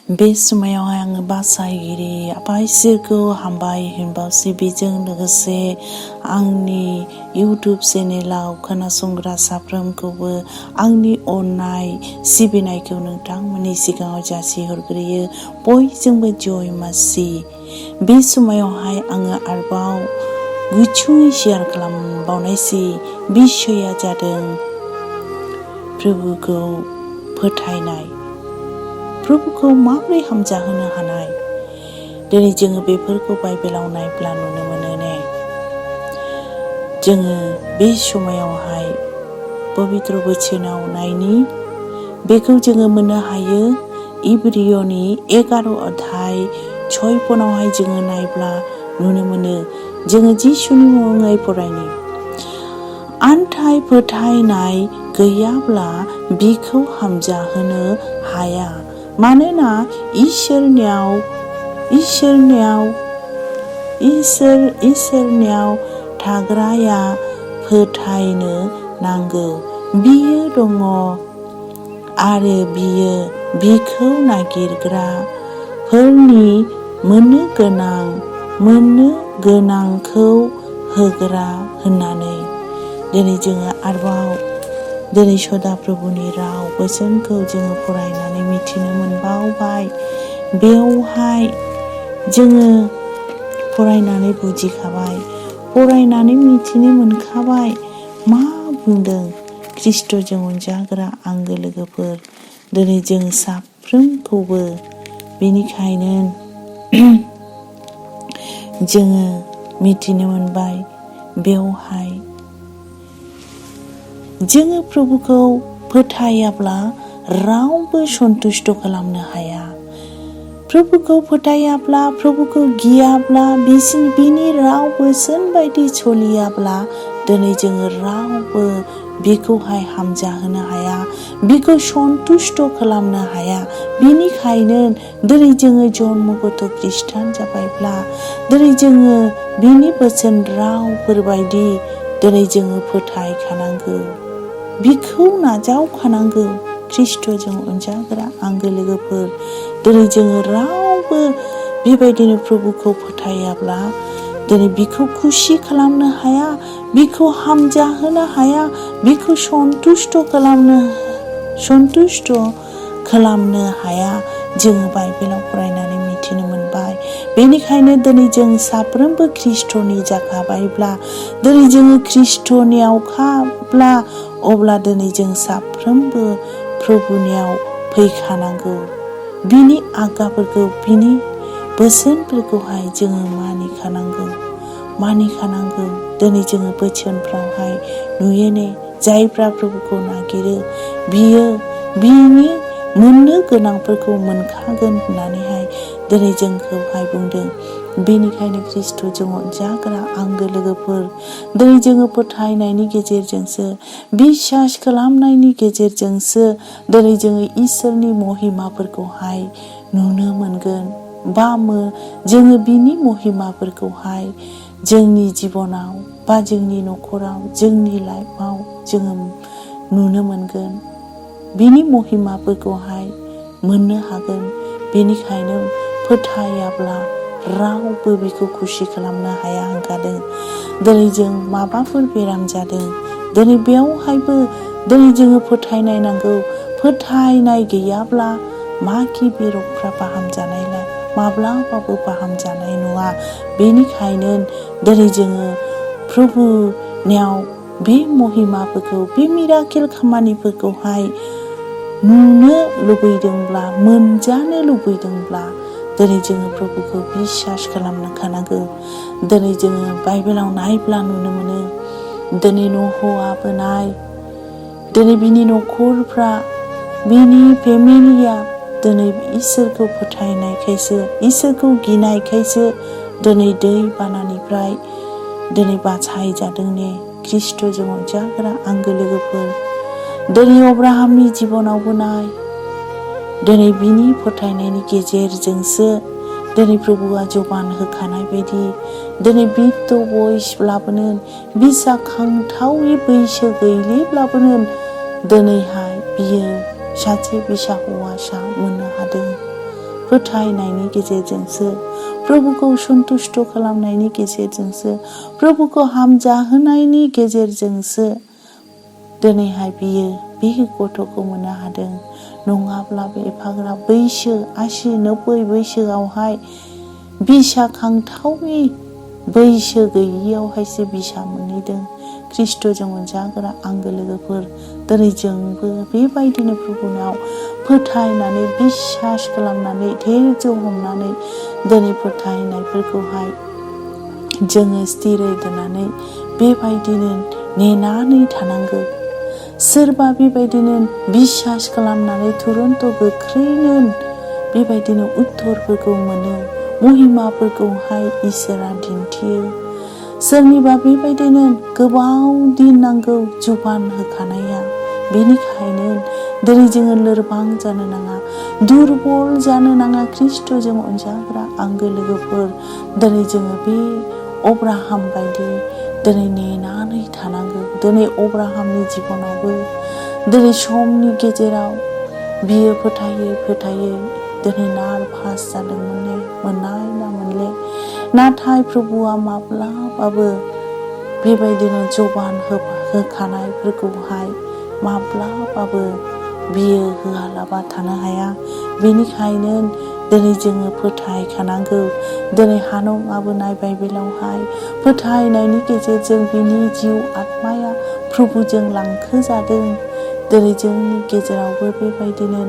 बे समायावहाय आङो बासायगिरि आफा इसोरखौ हामबाय होनबावसै। बेजों लोगोसे आंनि इउटुब चेनेलाव खोनासंग्रा साफ्रोमखौबो आंनि अननाय सिबिनायखौ नोंथांमोननि सिगाङाव जासिहरग्रोयो। बयजोंबो जय मासि। बे समायावहाय आङो आरोबाव गुसुङै शेयार खालामबावनायसै। बिषया जादों प्रभुखौ फोथायनाय। प्रभुखौ माबोरै हामजाहोनो हानाय? दिनै जोङो बेफोरखौ बाइबेलाव नायब्ला नुनो मोनो ने। जोङो बे समायावहाय पबित्र वचनाव नायनि बेखौ जोङो मोननो हायो। इब्रियनि 11 अध्याय 6 पनावहाय जोङो नायब्ला नुनो मोनो। जोङो जिसुनि मुङै फरायनि। आन्थाय फोथायनाय गैयाब्ला बिखौ हामजाहोनो हाया। मानोना इसोरनियाव थाग्राया फोथायनो नांगौ। बियो दङ आरो बियो बिखौ नागिरग्राफोरनि मोननो गोनांखौ होग्रा होननानै। दिनै जोङो आरोबाव दिनै सदा प्रभुनि राव बोसोनखौ जोङो फरायनानै मिथिनो मोनबावबाय। बेवहाय जोङो फरायनानै बुजिखाबाय, फरायनानै मिथिनो मोनखाबाय मा बुंदों ख्रिस्ट'जों अनजाग्रा आंगो लोगोफोर। दिनै जों साफ्रोमखौबो बेनिखायनो जोङो मिथिनो मोनबाय। बेवहाय जोङो प्रभुखौ फोथायाब्ला रावबो सन्तुष्ट खालामनो हाया। प्रभुखौ फोथायाब्ला, प्रभुखौ गियाब्ला, बिनि राव बोसोन बायदि सोलियाब्ला दिनै जोङो रावबो बिखौहाय हामजाहोनो हाया, बिखौ सन्तुष्ट खालामनो हाया। बिनिखायनो दिनै जोङो जन्मगत ख्रिस्टान जाबायब्ला दिनै जोङो बिनि बोसोन रावफोरबायदि दिनै जोङो फोथायखानांगौ, बिखौ नाजावखानांगौ। ख्रिस्ट'जों अनजाग्रा आंगो लोगोफोर, दिनै जोङो रावबो बेबायदिनो प्रभुखौ फोथायाब्ला दिनै बिखौ खुसि खालामनो हाया, बिखौ हामजाहोनो हाया, बिखौ सन्तुष्ट खालामनो हाया। जोङो बाइबेलाव फरायनानै मिथिनो मोनबाय। बेनिखायनो दिनै जों साफ्रोमबो ख्रिस्ट'नि जाखाबायब्ला, दिनै जोङो ख्रिस्ट'नियावखाब्ला, अब्ला दिनै जों साफ्रोमबो प्रभुनियाव फैखानांगौ। बिनि आज्ञाफोरखौ, बिनि बोसोनफोरखौहाय जोङो मानिखानांगौ। दिनै जोङो बोसोनफ्रावहाय नुयो ने, जायफ्रा प्रभुखौ नागिरो बियो बिनि मोननो गोनांफोरखौ मोनखागोन होननानैहाय दिनै जोंखौहाय बुंदों। बेनिखायनो ख्रिस्ट'जों अनजाग्रा आंगो लोगोफोर, दिनै जोङो फोथायनायनि गेजेरजोंसो, बिसास खालामनायनि गेजेरजोंसो दिनै जोङो इसोरनि महिमाफोरखौहाय नुनो मोनगोन। बा जोङो बिनि महिमाफोरखौहाय जोंनि जिबनाव बा जोंनि न'खराव, जोंनि लाइफआव जोङो नुनो मोनगोन। बिनि महिमाफोरखौहाय मोननो हागोन। बेनिखायनो फोथायाब्ला रावबो बिखौ खुसि खालामनो हाया होनखादों। दिनै जों माबाफोर बेराम जादों, दिनै बेयावहायबो दिनै जोङो फोथायनाय नांगौ। फोथायनाय गैयाब्ला माखि बेरामफ्रा फाहामजानायलाय माब्लाबाबो फाहामजानाय नङा। बेनिखायनो दिनै जोङो प्रभुनियाव बे महिमाफोरखौ, बे मिराकेल खामानिफोरखौहाय नुनो लुबैदोंब्ला, मोनजानो लुबैदोंब्ला दिनै जोङो प्रभुखौ बिसास खालामखानांगौ। दिनै जोङो बाइबेलाव नायब्ला नुनो मोनो, दिनै न'हआबो नाय, दिनै बिनि न'खरफ्रा, बिनि फेमिलिया दिनै इसोरखौ फोथायनायखायसो, इसोरखौ गिनायखायसो दिनै दै बानानिफ्राय दिनै बासायजादों ने। ख्रिस्ट'जों अनजाग्रा आंगो लोगोफोर, दिनै अब्राहामनि जिबनावबो नाय, दिनै बिनि फोथायनायनि गेजेरजोंसो दिनै प्रभुआ जबान होखानाय बायदि दिनै बिद्ध बयसब्लाबोनो, बिसा खांथावै बैसो गैलिब्लाबोनो दिनैहाय बियो सासे फिसा हौवासा मोननो हादों। फोथायनायनि गेजेरजोंसो प्रभुखौ सन्तुष्ट खालामनायनि गेजेरजोंसो प्रभुखौ हामजाहोनायनि गेजेरजोंसो दिनैहाय बियो बे गथ'खौ मोननो हादों। नङाब्लाबो एफाग्राब बैसो 80-90 बैसोआवहाय बिसा खांथावि बैसो गैयियावहायसो बिसा मोनहैदों। ख्रिस्ट'जों अनजाग्रा आंगो लोगोफोर, दिनै जोंबो बेबायदिनो प्रभुनाव फोथायनानै बिसास खालामनानै धैर्य हमनानै दिनै फोथायनायफोरखौहाय जोङो स्थिरै दोननानै बेबायदिनो नेनानै थानांगौ। सोरबा बेबायदिनो बिसास खालामनानै तुरन्त गोख्रैनो बेबायदिनो उत्तरफोरखौ मोनो, महिमाफोरखौहाय इसोरा दिन्थियो। सोरनिबा बेबायदिनो गोबाव दिन नांगौ जुबान होखानाया। बेनिखायनो दिनै जोङो लोरबां जानो नाङा, दुरबल जानो नाङा। ख्रिस्ट'जों अनजाग्रा आंगो लोगोफोर, दिनै जोङो बे अब्राहाम बायदि दिनै नेनानै थानांगौ। दिनै अब्राहामनि जिबनावबो दिनै समनि गेजेराव बियो फोथायै दिनै नार्भास जादोंमोन, मोननाय ना मोनले। नाथाय प्रभुआ माब्लाबाबो बेबायदिनो जबान होखानायफोरखौहाय माब्लाबाबो बियो होआलाबा थानो हाया। बेनिखायनो दिनै जोङो फोथायखानांगौ। दिनै हानंआबो नायबाय बेलावहाय फोथायनायनि गेजेरजों बिनि जिउ आत्माया प्रभुजों लांखोजादों। दिनै जोंनि गेजेरावबो बेबायदिनो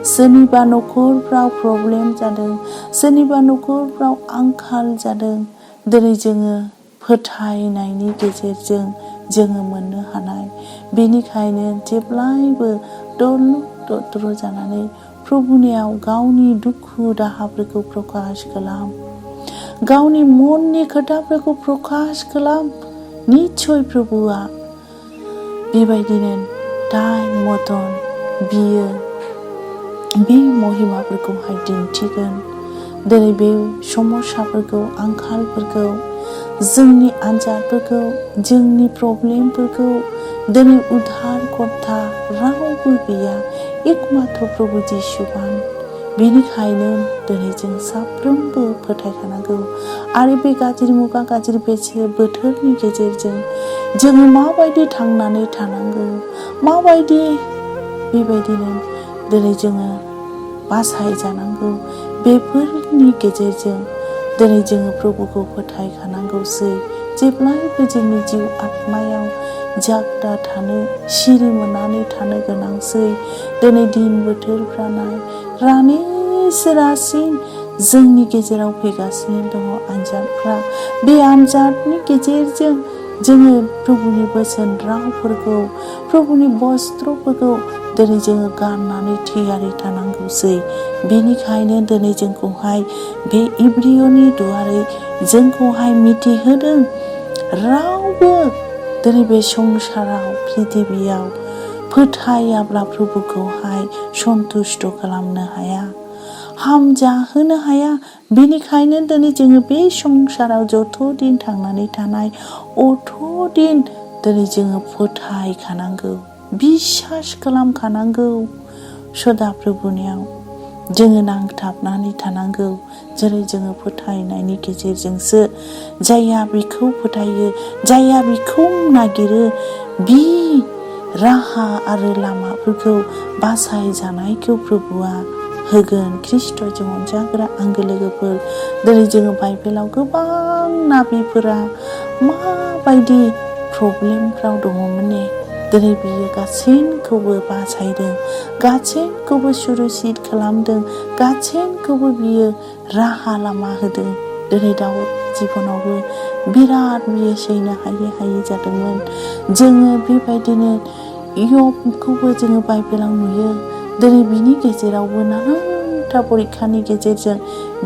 सोरनिबा न'खरफ्राव प्रब्लेम जादों, सोरनिबा न'खरफ्राव आंखाल जादों। दिनै जोङो फोथायनायनि गेजेरजों जोङो मोननो हानाय। बेनिखायनो जेब्लायबो दद्र जानानै प्रभुनियाव गावनि दुखु दाहाफोरखौ प्रकाश खालाम, गावनि मननि खोथाफोरखौ प्रकाश खालाम। निस्सय प्रभुआ बेबायदिनो टाइम मथन बियो बे महिमाफोरखौहाय दिन्थिगोन। दिनै बे समस्याफोरखौ, आंखालफोरखौ, जोंनि आनजादफोरखौ, जोंनि प्रब्लेमफोरखौ दिनै उद्धार कर्ता रावबो गैया, एकमात्र प्रभु जिसुबान। बेनिखायनो दिनै जों साफ्रोमबो फोथायखानांगौ। आरो बे गाज्रि मुगा, गाज्रि बोथोरनि गेजेरजों जोङो माबायदि थांनानै थानांगौ, माबायदि बेबायदिनो दिनै जोङो बासायजानांगौ, बेफोरनि गेजेरजों दिनै जोङो प्रभुखौ फोथायखानांगौसै। जेब्लायबो जोंनि जिउ आत्मायाव जागदा थानो, सिरि मोननानै थानो गोनांसै। दिनै दिन बोथोरफ्रा रासिन जोंनि गेजेराव फैगासिनो दङ आनजादफ्रा। बे आनजादनि गेजेरजों जोङो प्रभुनि बोसोन रावफोरखौ, प्रभुनि बस्त्रफोरखौ दिनै जोङो गाननानै थियारि थानांगौसै। बेनिखायनो दिनै जोंखौहाय बे इब्रियनि दुआरै जोंखौहाय मिथिहोदों, रावबो दिनै बे संसाराव पृथिबियाव फोथायाब्ला प्रभुखौहाय सन्तुष्ट खालामनो हाया, हामजाहोनो हाया। बेनिखायनो दिनै जोङो बे संसाराव जथ' दिन थांनानै थानाय अथ' दिन दिनै जोङो फोथायखानांगौ, बिसास खालामखानांगौ। सदा प्रभुनियाव जोङो नांथाबनानै थानांगौ। जेरै जोङो फोथायनायनि गेजेरजोंसो जायहा बिखौ फोथायो, जायहा बिखौ नागिरो, बि राहा आरो लामाफोरखौ बासायजानायखौ प्रभुआ होगोन। ख्रिस्ट'जों अनजाग्रा आंगो लोगोफोर, दिनै जोङो बाइबेलाव गोबां नाबिफोरा माबायदि प्रब्लेमफ्राव दङमोन, दिनै बियो गासैखौबो बासायदों, गासैखौबो सुरक्षित खालामदों, गासैखौबो बियो राहा लामा होदों। दिनै दाउद जिबनावबो बिराद बियो सैनो हायै जादोंमोन। जोङो बेबायदिनो इयबखौबो जोङो बाइबेलाव नुयो। दिनै बिनि गेजेरावबो नानानथा परिखानि गेजेरजों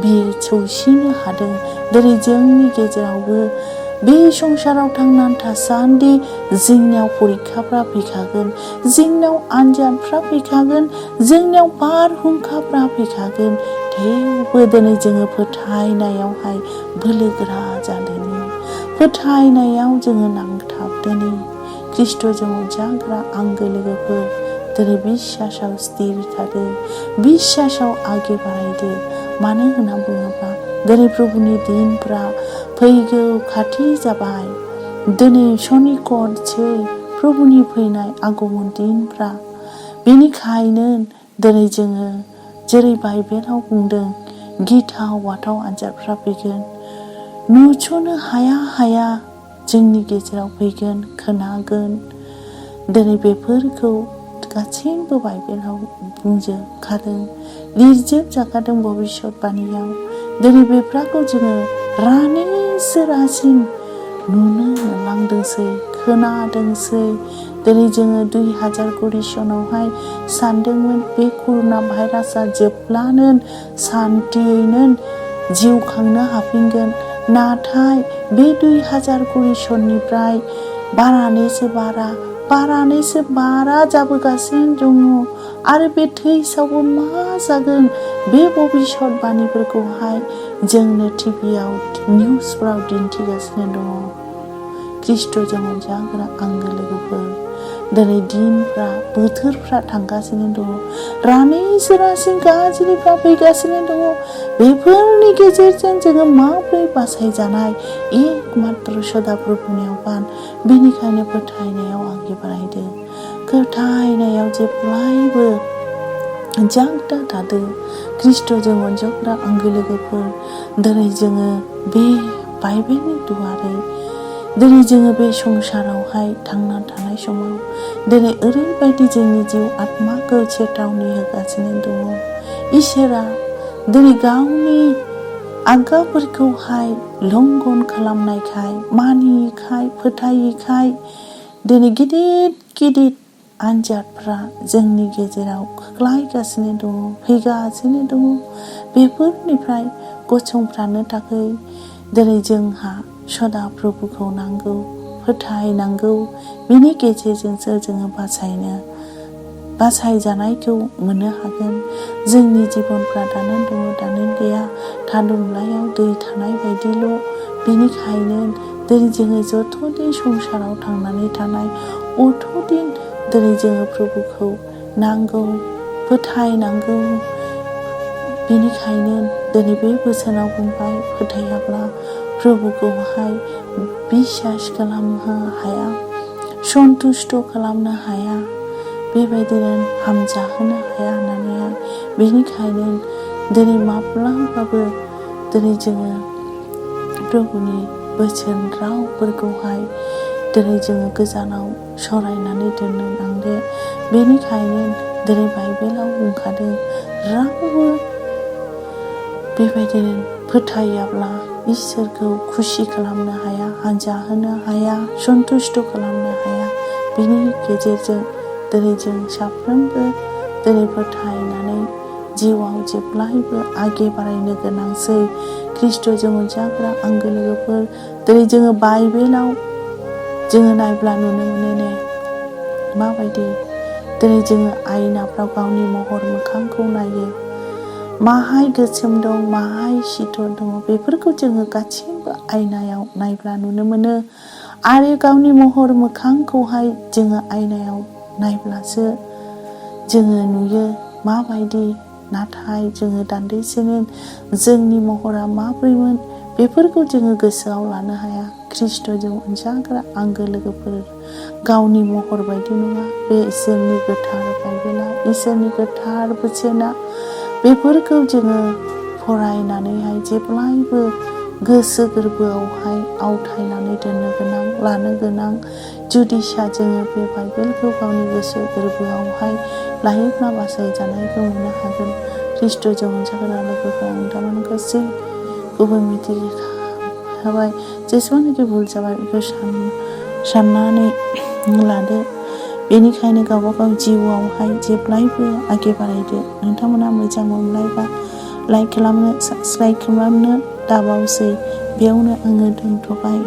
बियो सौसिनो हादों। दिनै जोंनि गेजेरावबो बे संसाराव थांनानै थासान्दि जोंनियाव परिखाफ्रा फैखागोन, जोंनाव आनजादफ्रा फैखागोन, जोंनियाव बारहुंखाफ्रा फैखागोन। थेवबो दिनै जोङो फोथायनायावहाय बोलोगोरा जादोनि, फोथायनायाव जोङो नांथाबदोनि। ख्रिस्ट'जों अनजाग्रा आंगो लोगोफोर, दिनै बिसासाव स्थिर थादो, बिसासाव आगे बारायदो। मानो होनना बुङोब्ला दिनै प्रभुनि दिनफ्रा फैगौ खाथि जाबाय। दिनै सनिकटसै प्रभुनि फैनाय आगमन दिनफ्रा। बेनिखायनो दिनै जोङो जेरै बाइबेलाव बुंदों गिथाव बाथाव आनजादफ्रा फैगोन, नुस'नो हाया जोंनि गेजेराव फैगोन, खोनागोन। दिनै बेफोरखौ गासैबो बाइबेलाव बुंजोबखादों, लिरजोबजाखादों भबिष्यतबाणीयाव। दिनै बेफोरखौ जोङो रासिन नुनो मोनलांदोंसै, खोनादोंसै। दिनै जोङो 2020 सनावहाय सानदोंमोन बे कर'ना भाइरासआ जोबब्लानो सान्थियैनो जिउ खांनो हाफिनगोन। नाथाय बे 2020 सननिफ्राय बारानिसो बारा जाबोगासिनो दङ। आरो बे थैसावबो मा जागोन बे भबिष्यतबाणीफोरखौहाय जोंनो टिभियाव निउसफ्राव दिन्थिगासिनो दङ। ख्रिस्ट'जों अनजाग्रा आंगो लोगोफोर, दिनै दिनफ्रा बोथोरफ्रा थांगासिनो दङ, रासिन गाज्रिफ्रा फैगासिनो दङ। बेफोरनि गेजेरजों जोङो माबोरै बासायजानाय एकमात्र सदाप्रभुनियाव बान। बेनिखायनो फोथायनायाव आगे बारायदो, फोथायनायाव जेब्लायबो जांथा थादो। ख्रिस्ट'जों अनजाग्रा आंगो लोगोफोर, दिनै जोङो बे बाइबेलनि दुआरै दिनै जोङो बे संसारावहाय थांना थानाय समाव दिनै ओरैबायदि जोंनि जिउ आत्माखौ चेतावनी होगासिनो दङ। इसोरा दिनै गावनि आज्ञाफोरखौहाय लंघन खालामनायखाय, मानियैखाय, फोथायैखाय दिनै गिदिर आनजादफ्रा जोंनि गेजेराव खोख्लैगासिनो दङ, फैगासिनो दङ। बेफोरनिफ्राय गसंथानो थाखाय दिनै जोंहा सदाप्रभुखौ नांगौ, फोथायनांगौ। बिनि गेजेरजोंसो जोङो बासायजानायखौ मोननो हागोन। जोंनि जिबनफ्रा दानो दङ, दानो गैया, थादुंलायाव दै थानाय बायदिल'। बेनिखायनो दिनै जोङो जथ'दिन संसाराव थांनानै थानाय अथ'दिन दिनै जोङो प्रभुखौ नांगौ, फोथायनांगौ। बेनिखायनो दिनै बे बोसोनाव बुंबाय, फोथायाब्ला प्रभुखौहाय बिसास खालामनो हाया, सन्तुष्ट खालामनो हाया, बेबायदिनो हामजाहोनो हाया होननानैहाय। बेनिखायनो दिनै माब्लाबाबो दिनै जोङो प्रभुनि बोसोन रावफोरखौहाय दिनै जोङो गोजानाव सरायनानै दोननो नांदो। बेनिखायनो दिनै बाइबेलाव बुंखादों, रावबो बेबायदिनो फोथायाब्ला इसोरखौ खुसि खालामनो हाया, हानजाहोनो हाया, सन्तुष्ट खालामनो हाया। बिनि गेजेरजों दिनै जों साफ्रोमबो दिनै फोथायनानै जिउआव जेब्लायबो आगे बारायनो गोनांसै। ख्रिस्ट'जों अनजाग्रा आंगो लोगोफोर, दिनै जोङो बाइबेलाव जोङो नायब्ला नुनो मोनो माबायदि दिनै जोङो आयनाफ्राव गावनि महर मोखांखौ नायो। माहाय गोसोम दं, माहाय सिथर दङ, बेफोरखौ जोङो गासैबो आयनायाव नायब्ला नुनो मोनो। आरो गावनि महर मोखांखौहाय जोङो आयनायाव नायब्लासो जोङो नुयो माबायदि। नाथाय जोङो दान्दिसेनो जोंनि महरा माब्रैमोन बेफोरखौ जोङो गोसोआव लानो हाया। ख्रिस्ट'जों अनजाग्रा आंगो लोगोफोर, गावनि महर बायदि नङा बे इसोरनि गोथार बाइबेला, इसोरनि गोथार बोसोना। बेफोरखौ जोङो फरायनानैहाय जेब्लायबो गोसो गोरबोआवहाय आवथायनानै दोननो गोनां, लानो गोनां। जुदिसा जोङो बे बाइबेलखौ गावनि गोसो गोरबोआवहाय लायोब्ला बासायजानायखौ मोननो हागोन। ख्रिस्ट'जों अनजाग्रा लोगोफोर, आं थारमाने गासैखौबो मिथिखाबाय। जेसेबांनाखि भुल जाबाय बेखौ साननानै लादो। बेनिखायनो गावबा गाव जिउआवहाय जेब्लायबो आगे बारायदो। नोंथांमोना मोजां मोनलायबा लाइक खालामनो, साबस्क्राइब खालामनो दाबावसै। बेयावनो आङो दोनथ'बाय।